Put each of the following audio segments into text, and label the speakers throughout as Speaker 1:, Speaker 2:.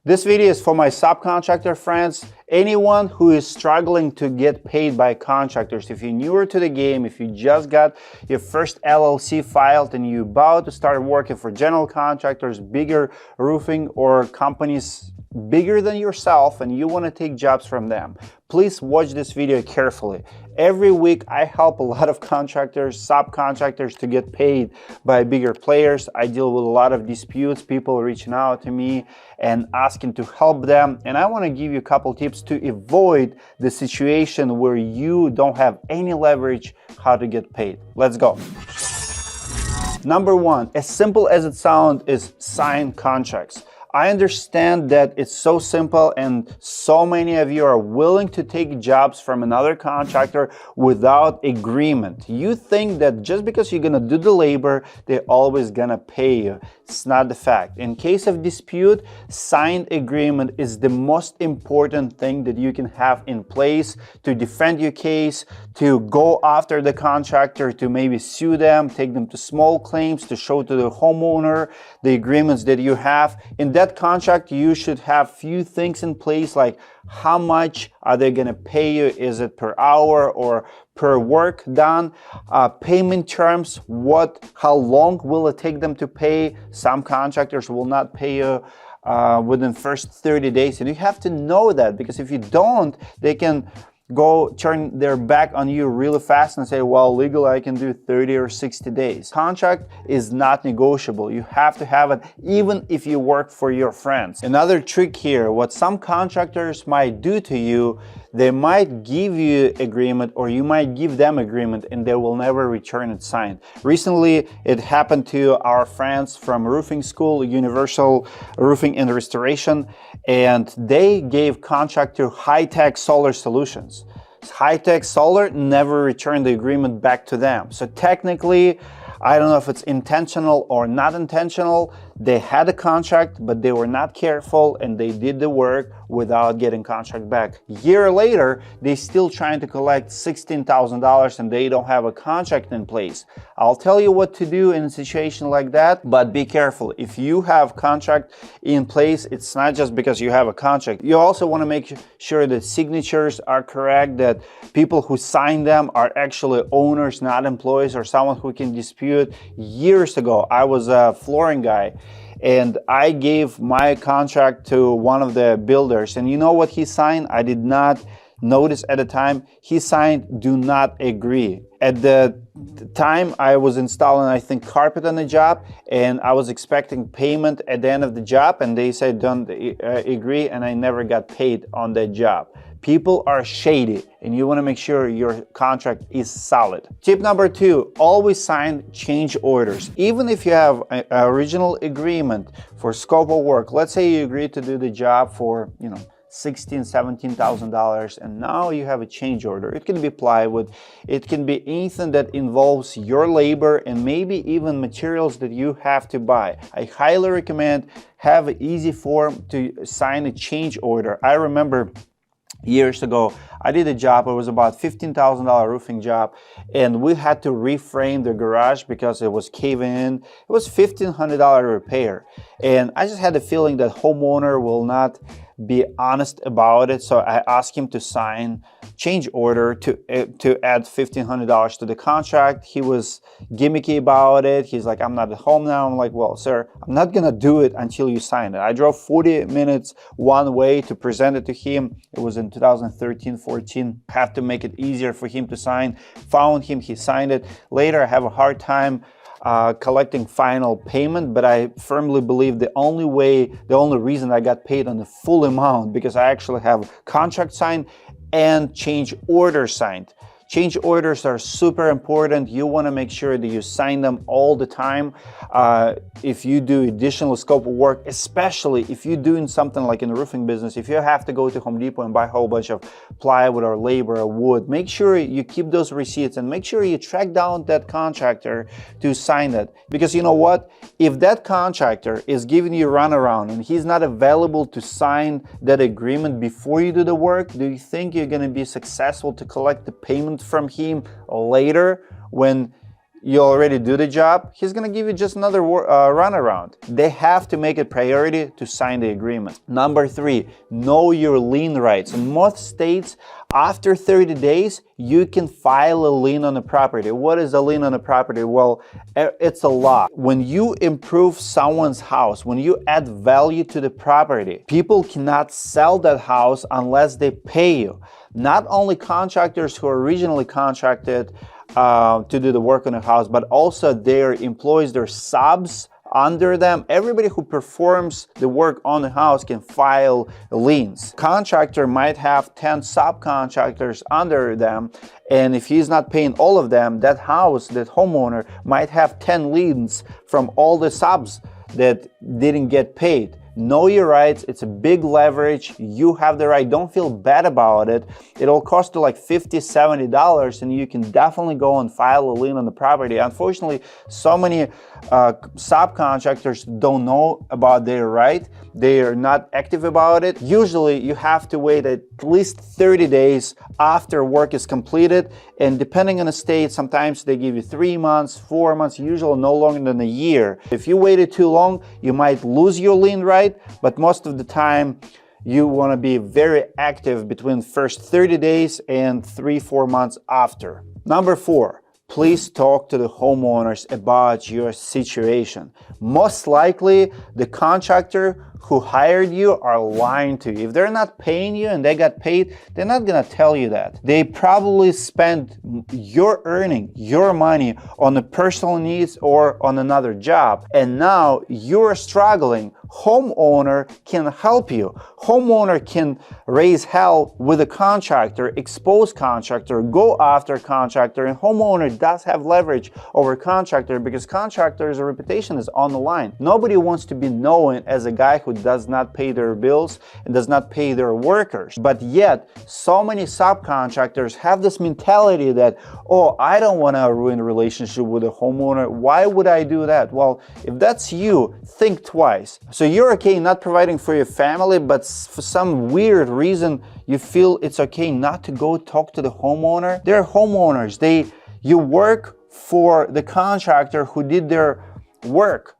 Speaker 1: This video is for my subcontractor friends, anyone who is struggling to get paid by contractors. If you're newer to the game, if you just got your first LLC filed and you're about to start working for general contractors, bigger roofing or companies bigger than yourself, and you want to take jobs from them, please watch this video carefully. Every week I help a lot of contractors, subcontractors to get paid by bigger players. I deal with a lot of disputes, people reaching out to me and asking to help them. And I want to give you a couple tips to avoid the situation where you don't have any leverage how to get paid. Let's go. Number one, as simple as it sounds, is sign contracts. I understand that it's so simple and so many of you are willing to take jobs from another contractor without agreement. You think that just because you're gonna do the labor, they're always gonna pay you. It's not the fact. In case of dispute, signed agreement is the most important thing that you can have in place to defend your case, to go after the contractor, to maybe sue them, take them to small claims, to show to the homeowner the agreements that you have. In that contract, you should have few things in place, like how much are they going to pay you? Is it per hour or per work done? Payment terms, how long will it take them to pay? Some contractors will not pay you within first 30 days, and you have to know that, because if you don't, they can go turn their back on you really fast and say, well, legally I can do 30 or 60 days. Contract is not negotiable. You have to have it even if you work for your friends. Another trick here, what some contractors might do to you, they might give you agreement or you might give them agreement and they will never return it signed. Recently, it happened to our friends from roofing school, Universal Roofing and Restoration, and they gave contract to High-Tech Solar Solutions. High-Tech Solar never returned the agreement back to them. So technically, I don't know if it's intentional or not intentional. They had a contract, but they were not careful and they did the work without getting contract back. A year later, they're still trying to collect $16,000 and they don't have a contract in place. I'll tell you what to do in a situation like that, but be careful. If you have contract in place, it's not just because you have a contract. You also want to make sure that signatures are correct, that people who sign them are actually owners, not employees, or someone who can dispute. Years ago, I was a flooring guy, and I gave my contract to one of the builders, and you know what he signed? I did not notice at the time. He signed "do not agree." At the time, I was installing, I think, carpet on the job, and I was expecting payment at the end of the job, and they said don't agree, and I never got paid on that job. People are shady, and you want to make sure your contract is solid. Tip number two, always sign change orders. Even if you have an original agreement for scope of work, let's say you agreed to do the job for, $16,000, $17,000, and now you have a change order. It can be plywood, it can be anything that involves your labor and maybe even materials that you have to buy. I highly recommend have an easy form to sign a change order. I remember years ago, I did a job. It was about $15,000 roofing job, and we had to reframe the garage because it was caving in. It was $1,500 repair, and I just had a feeling that homeowner will not be honest about it, so I asked him to sign change order to add $1,500 to the contract. He was gimmicky about it. He's like, I'm not at home now. I'm like, well, sir, I'm not gonna do it until you sign it. I drove 40 minutes one way to present it to him. It was in 2013-14. Have to make it easier for him to sign. Found him, he signed it. Later, I have a hard time collecting final payment, but I firmly believe the only reason I got paid on the full amount, because I actually have contract signed and change order signed. Change orders are super important. You want to make sure that you sign them all the time. If you do additional scope of work, especially if you're doing something like in the roofing business, if you have to go to Home Depot and buy a whole bunch of plywood or labor or wood, make sure you keep those receipts and make sure you track down that contractor to sign it. Because you know what? If that contractor is giving you a runaround and he's not available to sign that agreement before you do the work, do you think you're going to be successful to collect the payment from him later when you already do the job, he's gonna give you just another runaround. They have to make it priority to sign the agreement. Number 3, know your lien rights. In most states, after 30 days, you can file a lien on the property. What is a lien on the property? Well, it's a law. When you improve someone's house, when you add value to the property, people cannot sell that house unless they pay you. Not only contractors who are originally contracted to do the work on the house, but also their employees, their subs under them. Everybody who performs the work on the house can file liens. Contractor might have 10 subcontractors under them, and if he's not paying all of them, that house, that homeowner might have 10 liens from all the subs that didn't get paid. Know your rights. It's a big leverage. You have the right. Don't feel bad about it. It'll cost you like $50, $70, and you can definitely go and file a lien on the property. Unfortunately, so many subcontractors don't know about their right. They are not active about it. Usually, you have to wait at least 30 days after work is completed, and depending on the state, sometimes they give you 3 months, 4 months, usually no longer than a year. If you waited too long, you might lose your lien right, but most of the time, you want to be very active between first 30 days and 3-4 months after. Number 4, please talk to the homeowners about your situation. Most likely, the contractor who hired you are lying to you. If they're not paying you and they got paid, they're not gonna tell you that. They probably spent your earning, your money on the personal needs or on another job. And now you're struggling. Homeowner can help you. Homeowner can raise hell with a contractor, expose contractor, go after contractor, and homeowner does have leverage over contractor because contractor's reputation is on the line. Nobody wants to be known as a guy who does not pay their bills and does not pay their workers. But yet, so many subcontractors have this mentality that, oh, I don't want to ruin a relationship with a homeowner. Why would I do that? Well, if that's you, think twice. So you're okay not providing for your family, but for some weird reason, you feel it's okay not to go talk to the homeowner. They're homeowners. You work for the contractor who did their work,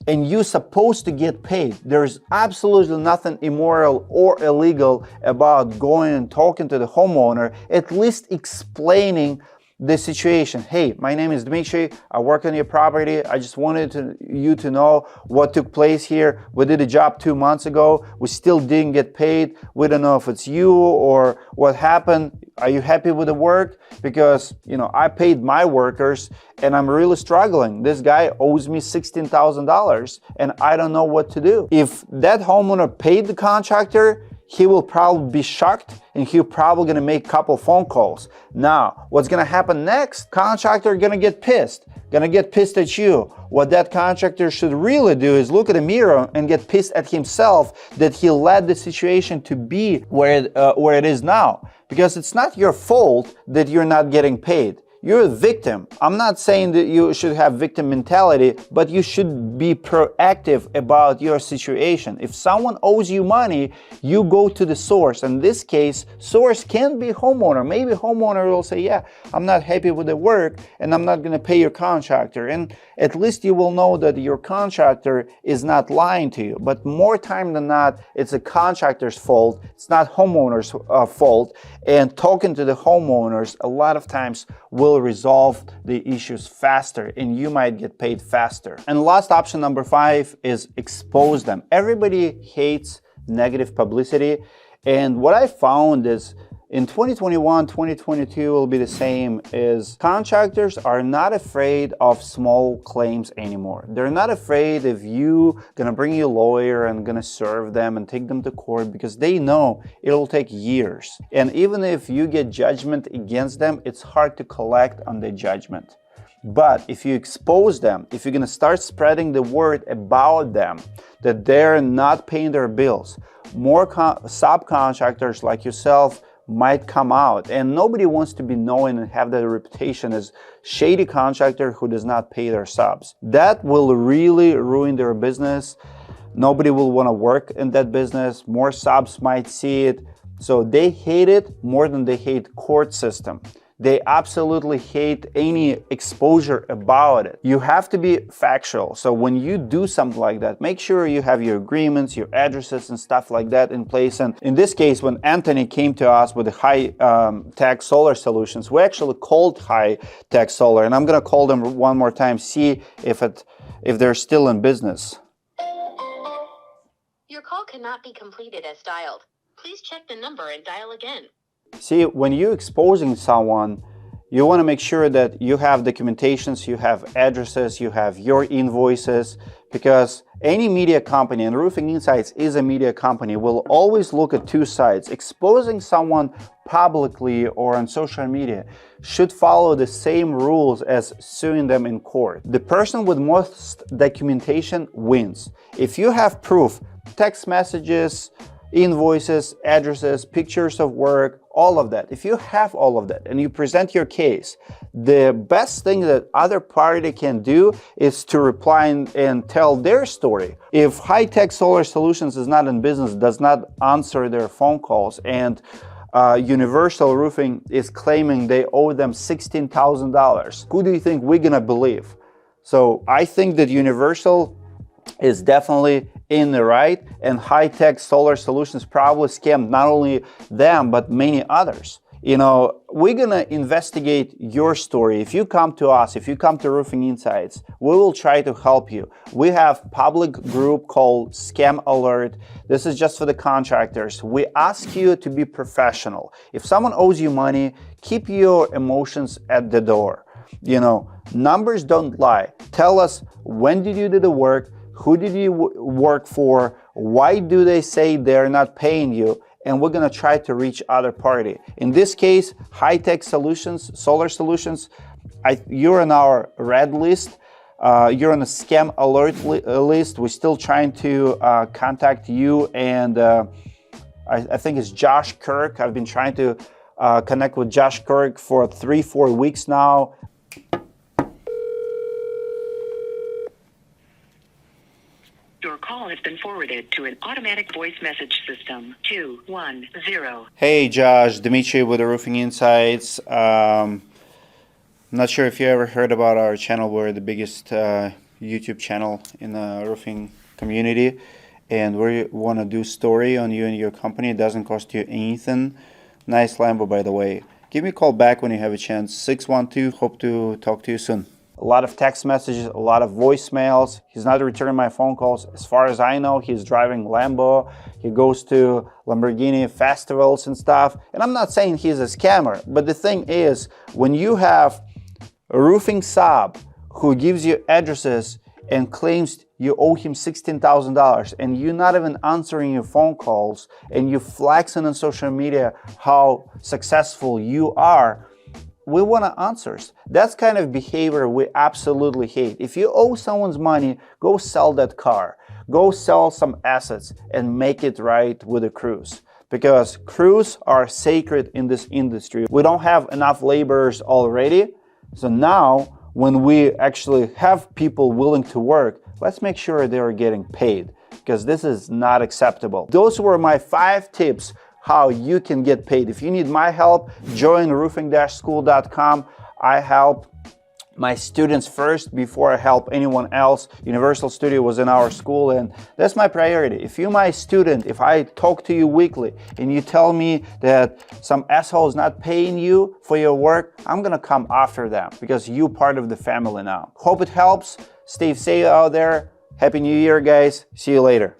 Speaker 1: and you're supposed to get paid. There's absolutely nothing immoral or illegal about going and talking to the homeowner, at least explaining the situation. Hey, my name is Dmitry. I work on your property. I just wanted you to know what took place here. We did a job 2 months ago. We still didn't get paid. We don't know if it's you or what happened. Are you happy with the work? Because, I paid my workers and I'm really struggling. This guy owes me $16,000 and I don't know what to do. If that homeowner paid the contractor, he will probably be shocked and he's probably gonna make a couple phone calls. Now, what's gonna happen next? Contractor gonna get pissed at you. What that contractor should really do is look at the mirror and get pissed at himself that he let the situation to be where it is now. Because it's not your fault that you're not getting paid. You're a victim. I'm not saying that you should have victim mentality, but you should be proactive about your situation. If someone owes you money, you go to the source. In this case, source can be homeowner. Maybe homeowner will say, yeah, I'm not happy with the work and I'm not gonna pay your contractor. And at least you will know that your contractor is not lying to you. But more time than not, it's a contractor's fault. It's not homeowner's fault. And talking to the homeowners a lot of times will resolve the issues faster and you might get paid faster. And last option, number 5, is expose them. Everybody hates negative publicity. And what I found is in 2021, 2022 will be the same, is contractors are not afraid of small claims anymore. They're not afraid if you gonna bring your lawyer and gonna serve them and take them to court because they know it'll take years. And even if you get judgment against them, it's hard to collect on the judgment. But if you expose them, if you're gonna start spreading the word about them, that they're not paying their bills, more subcontractors like yourself might come out, and nobody wants to be known and have that reputation as shady contractor who does not pay their subs. That will really ruin their business. Nobody will want to work in that business. More subs might see it. So they hate it more than they hate court system. They absolutely hate any exposure about it. You have to be factual. So when you do something like that, make sure you have your agreements, your addresses and stuff like that in place. And in this case, when Anthony came to us with the high-tech solar solutions, we actually called high-tech solar, and I'm gonna call them one more time, see if they're still in business.
Speaker 2: Your call cannot be completed as dialed. Please check the number and dial again.
Speaker 1: See, when you're exposing someone, you want to make sure that you have documentations, you have addresses, you have your invoices, because any media company, and Roofing Insights is a media company, will always look at two sides. Exposing someone publicly or on social media should follow the same rules as suing them in court. The person with most documentation wins. If you have proof, text messages, invoices, addresses, pictures of work, all of that. If you have all of that and you present your case, the best thing that other party can do is to reply and tell their story. If High-Tech Solar Solutions is not in business, does not answer their phone calls, and Universal Roofing is claiming they owe them $16,000, who do you think we're gonna believe? So I think that Universal is definitely in the right, and High-Tech Solar Solutions probably scammed not only them but many others. You know, we're gonna investigate your story. If you come to us, if you come to Roofing Insights, we will try to help you. We have public group called Scam Alert. This is just for the contractors. We ask you to be professional. If someone owes you money, keep your emotions at the door. You know, numbers don't lie. Tell us, when did you do the work? Who did you work for? Why do they say they're not paying you? And we're gonna try to reach other party. In this case, High-Tech Solutions, Solar Solutions, you're on our red list. You're on the scam alert list. We're still trying to contact you, and I think it's Josh Kirk. I've been trying to connect with Josh Kirk for 3-4 weeks now.
Speaker 2: Your call has been forwarded to an automatic voice message system. 210.
Speaker 1: Hey Josh, Dmitry with the Roofing Insights. I'm not sure if you ever heard about our channel. We're the biggest YouTube channel in the roofing community, and we want to do story on you and your company. It doesn't cost you anything. Nice Lambo, by the way. Give me a call back when you have a chance. 612. Hope to talk to you soon. A lot of text messages, a lot of voicemails. He's not returning my phone calls. As far as I know, he's driving Lambo. He goes to Lamborghini festivals and stuff. And I'm not saying he's a scammer, but the thing is, when you have a roofing sub who gives you addresses and claims you owe him $16,000, and you're not even answering your phone calls, and you flexing on social media how successful you are, we want answers. That's kind of behavior we absolutely hate. If you owe someone's money, go sell that car. Go sell some assets and make it right with the crews. Because crews are sacred in this industry. We don't have enough laborers already. So now, when we actually have people willing to work, let's make sure they are getting paid, because this is not acceptable. Those were my 5 tips how you can get paid. If you need my help, join roofing-school.com. I help my students first before I help anyone else. Universal Studio was in our school, and that's my priority. If you're my student, if I talk to you weekly and you tell me that some asshole is not paying you for your work, I'm gonna come after them, because you're part of the family now. Hope it helps. Stay safe out there. Happy New Year, guys. See you later.